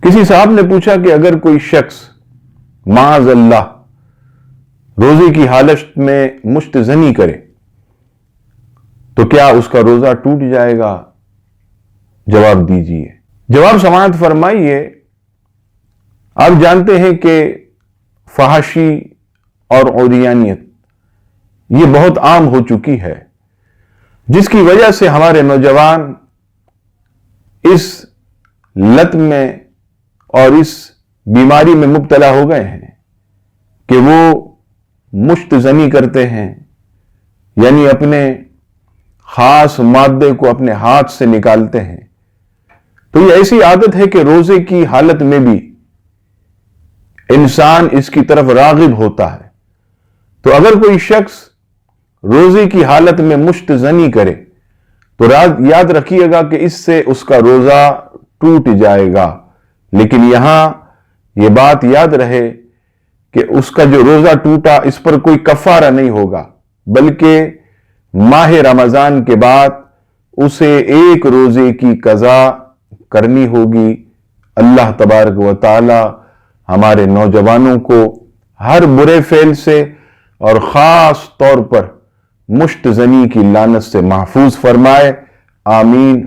کسی صاحب نے پوچھا کہ اگر کوئی شخص معاذ اللہ روزے کی حالت میں مشت زنی کرے تو کیا اس کا روزہ ٹوٹ جائے گا؟ جواب دیجئے، جواب سماعت فرمائیے۔ آپ جانتے ہیں کہ فحاشی اور عریانیت یہ بہت عام ہو چکی ہے، جس کی وجہ سے ہمارے نوجوان اس لت میں اور اس بیماری میں مبتلا ہو گئے ہیں کہ وہ مشت زنی کرتے ہیں، یعنی اپنے خاص مادے کو اپنے ہاتھ سے نکالتے ہیں۔ تو یہ ایسی عادت ہے کہ روزے کی حالت میں بھی انسان اس کی طرف راغب ہوتا ہے۔ تو اگر کوئی شخص روزے کی حالت میں مشت زنی کرے تو یاد رکھیے گا کہ اس سے اس کا روزہ ٹوٹ جائے گا، لیکن یہاں یہ بات یاد رہے کہ اس کا جو روزہ ٹوٹا اس پر کوئی کفارہ نہیں ہوگا، بلکہ ماہ رمضان کے بعد اسے ایک روزے کی قضا کرنی ہوگی۔ اللہ تبارک و تعالی ہمارے نوجوانوں کو ہر برے فعل سے اور خاص طور پر مشت زنی کی لعنت سے محفوظ فرمائے، آمین۔